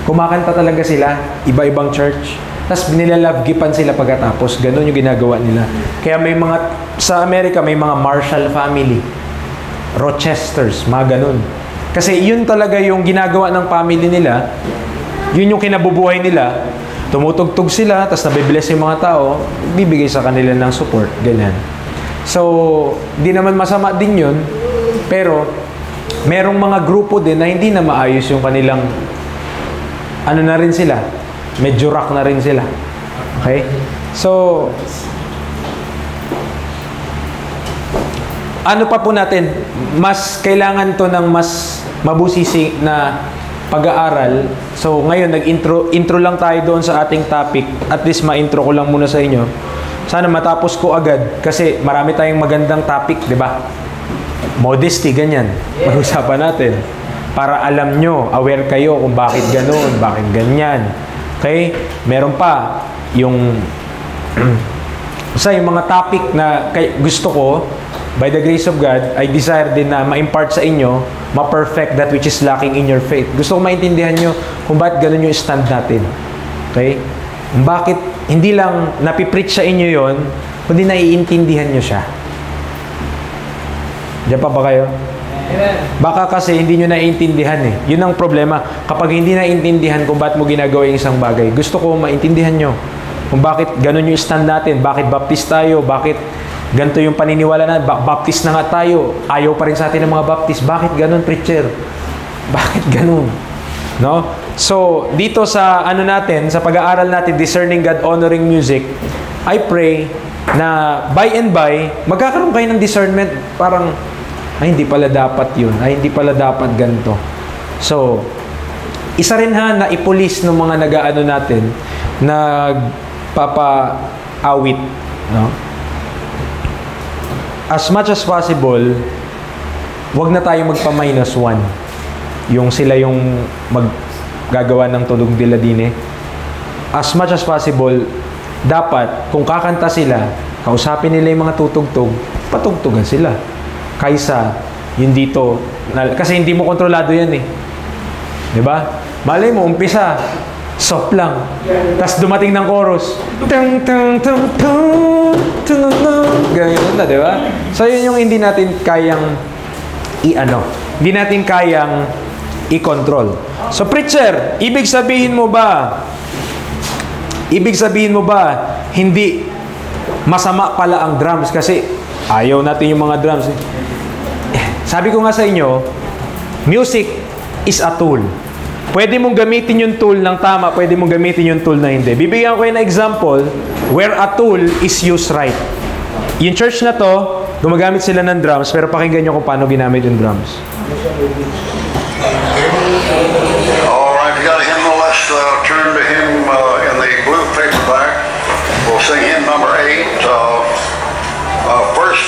Kumakanta talaga sila, iba-ibang church. Tapos nilalabgipan sila pagkatapos. Ganun yung ginagawa nila. Kaya may mga, sa Amerika, may mga Marshall family. Rochesters, mga ganun. Kasi yun talaga yung ginagawa ng family nila. Yun yung kinabubuhay nila. Tumutugtog sila, tapos nabibless yung mga tao, bibigay sa kanila ng support. Ganyan. So, di naman masama din yun. Pero, merong mga grupo din na hindi na maayos yung kanilang ano na rin sila, medyo rock na rin sila. Okay? So, ano pa po natin, mas kailangan to ng mas mabusisi na pag-aaral. So, ngayon, intro lang tayo doon sa ating topic. At least, ma-intro ko lang muna sa inyo. Sana matapos ko agad kasi marami tayong magandang topic, di ba? Modesty, ganyan. Mag-usapan natin. Para alam nyo, aware kayo kung bakit ganun, bakit ganyan. Okay? Meron pa yung yung mga topic na gusto ko, by the grace of God, I desire din na ma-impart sa inyo, ma-perfect that which is lacking in your faith. Gusto ko maintindihan nyo kung bakit ganun yung stand natin. Okay? Bakit hindi lang napipreach sa inyo yon, kundi naiintindihan nyo siya. Diyan pa ba kayo? Baka kasi hindi nyo naiintindihan eh. Yun ang problema. Kapag hindi naiintindihan kung bakit mo ginagawa yung isang bagay, gusto ko maintindihan nyo kung bakit ganun yung stand natin, bakit baptist tayo, bakit ganito yung paniniwala na, baptist na nga tayo, ayaw pa rin sa atin ng mga baptist. Bakit ganun, preacher? Bakit ganun? No? So, dito sa natin, sa pag-aaral natin, Discerning God, Honoring Music, I pray na by and by, magkakaroon kayo ng discernment, parang Ay, hindi pala dapat yun. Ay, hindi pala dapat ganito. So, isa rin na ipulis ng mga nag-aano natin, nagpapa-awit, no? As much as possible, wag na tayo magpa--1. Yung sila yung maggagawa ng tulog nila din eh. As much as possible, dapat, kung kakanta sila, kausapin nila yung mga tutugtog, patugtugan sila. Kaysa, yung dito, kasi hindi mo kontrolado yan eh. Diba? Malay mo, umpisa, soft lang. Tapos dumating ng chorus. Ganyan na, diba? So, yun yung hindi natin kayang hindi natin kayang i-control. So, preacher, ibig sabihin mo ba, hindi masama pala ang drums kasi ayaw natin yung mga drums. Sabi ko nga sa inyo, music is a tool. Pwede mong gamitin yung tool ng tama, pwede mong gamitin yung tool na hindi. Bibigyan ko kayo ng example where a tool is used right. Yung church na to, gumagamit sila ng drums, pero pakinggan nyo kung paano ginamit yung drums. Alright, we got a hymnal. Let's turn to him in the blue paperback. We'll sing hymn number 8, first,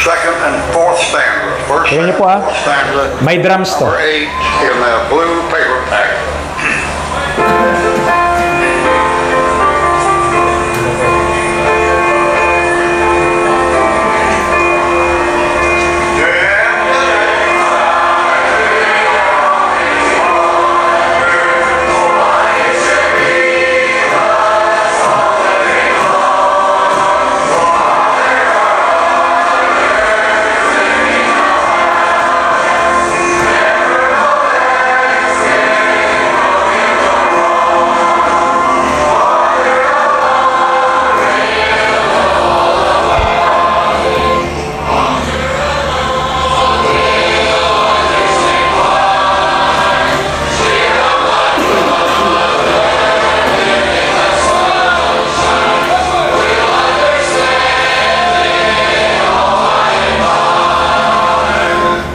second, and fourth stanza. First, Tingnan niyo po, fourth stanza. May drums to. Number 8 in the blue paperback.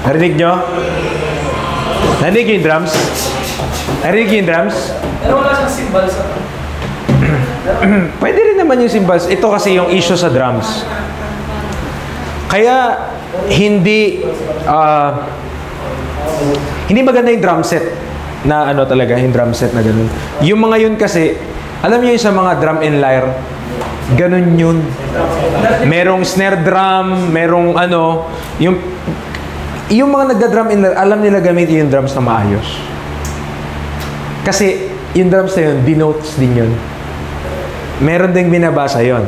Narinig nyo? Narinig yung drums? Narinig yung drums? Pero wala siyang cymbals. Pwede rin naman yung cymbals. Ito kasi yung issue sa drums. Kaya, hindi maganda yung drum set na talaga, yung drum set na ganun. Yung mga yun kasi, alam niyo yung sa mga drum and lyre, ganun yun. Merong snare drum, merong yung mga nagda-drum and lyre, alam nila gamitin yung drums na maayos. Kasi, yung drums na yun, denotes din yun. Meron ding binabasa yun.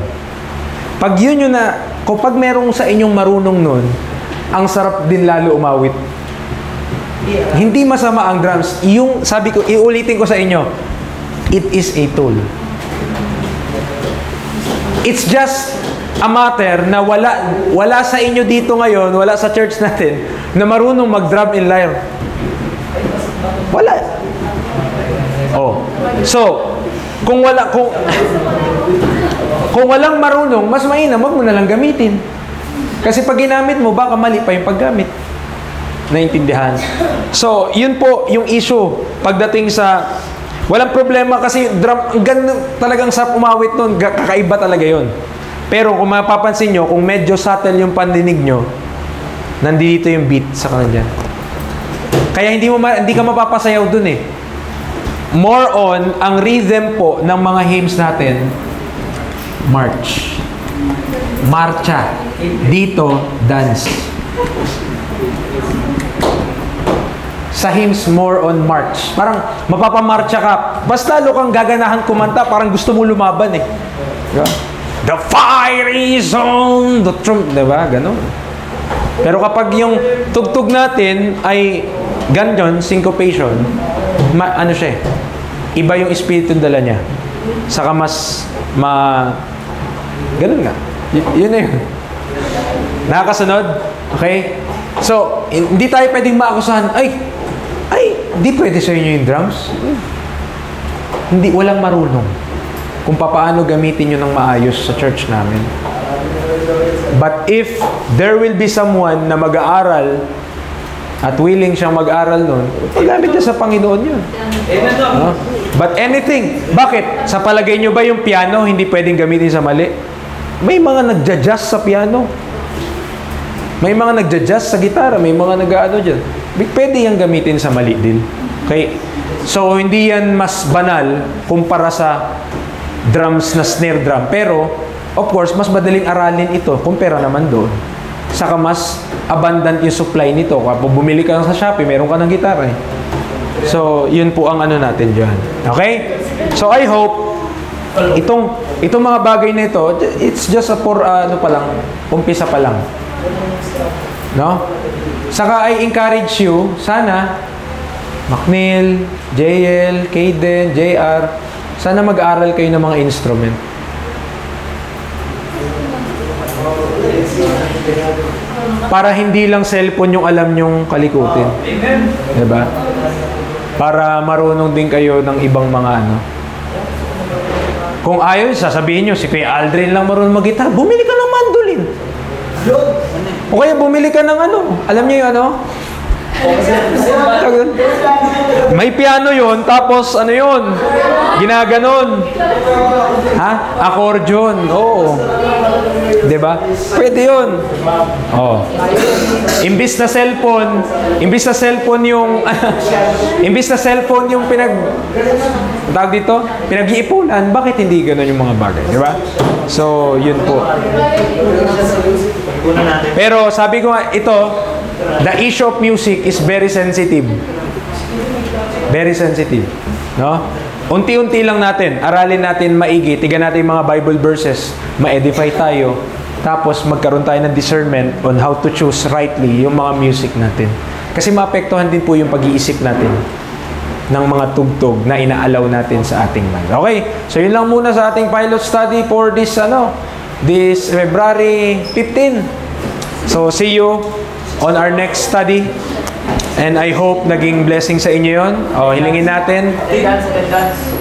Pag yun yun kapag merong sa inyong marunong nun, ang sarap din lalo umawit. Hindi masama ang drums. Yung, sabi ko, iulitin ko sa inyo, it is a tool. It's just a matter na wala sa inyo dito ngayon, wala sa church natin, na marunong mag-drum and lyre. Wala. Oh. So, kung walang marunong, mas mainam, wag mo na lang gamitin. Kasi pag ginamit mo, baka mali pa yung paggamit. Naintindihan? So, yun po yung issue. Pagdating sa, walang problema kasi drum, talagang sa umawit nun, kakaiba talaga yun. Pero kung mapapansin nyo, kung medyo subtle yung pandinig nyo, nandito yung beat sa kanila. Kaya hindi ka mapapasayaw dun eh. More on, ang rhythm po ng mga hymns natin, march. Marcha. Dito, dance. Sa hymns, more on march. Parang mapapamarcha ka. Mas lalo kang gaganahan kumanta, parang gusto mo lumaban eh. Diba? The fire is on the trump. Diba? Ganon. Pero kapag yung tugtog natin ay ganyan, syncopation, siya eh. Iba yung espiritu dala niya. Saka mas ganun nga. Yun na yun. Nakakasunod? Okay? So, hindi tayo pwedeng maakusahan, di pwede sa inyo yung drums. Walang marunong kung paano gamitin nyo ng maayos sa church namin. But if there will be someone na mag-aaral at willing siyang mag-aral nun, paggamit niya sa Panginoon yun. Amen, Doc. No? But anything, bakit? Sa palagay nyo ba yung piano hindi pwedeng gamitin sa mali? May mga nagja-jazz sa piano. May mga nagja-jazz sa gitara. May mga nag-ano dyan. Pwede yung gamitin sa mali din. Okay? So, hindi yan mas banal kumpara sa drums na snare drum. Pero, of course, mas madaling aralin ito kumpara naman doon. Saka mas abundant yung supply nito. Kapag bumili ka lang sa Shopee, meron ka ng gitara eh. So, yun po ang ano natin dyan. Okay? So, I hope itong mga bagay na ito, it's just for ano pa lang, umpisa pa lang. No? Saka I encourage you, sana Macnil, JL, Kaden, JR, sana mag-aaral kayo ng mga instrument. Para hindi lang cellphone yung alam nyong kalikutin. Diba? Para marunong din kayo ng ibang mga ano. Kung ayaw, sasabihin nyo, si Kuya Aldrin lang marunong mag-gitar, bumili ka ng mandolin. O kaya bumili ka ng ano. Alam niyo yung ano? May piano yon, tapos ano yon? Ginaganon. Ha? Accordion. Oo. Diba? Pwede yun. Oh. Imbis na cellphone yung imbis na cellphone yung tawag dito, pinag-iipunan, bakit hindi gano'n yung mga bagay, diba? So, yun po. Pero sabi ko nga, ito, the issue of music is very sensitive. Very sensitive. No? Unti-unti lang natin, aralin natin maigi, tigan natin yung mga Bible verses, ma-edify tayo, tapos magkaroon tayo ng discernment on how to choose rightly yung mga music natin. Kasi maapektuhan din po yung pag-iisip natin ng mga tugtog na inaalaw natin sa ating mind. Okay? So, yun lang muna sa ating pilot study for this, this February 15. So, see you on our next study. And I hope naging blessing sa inyo yun. O, hilingin natin. Dance.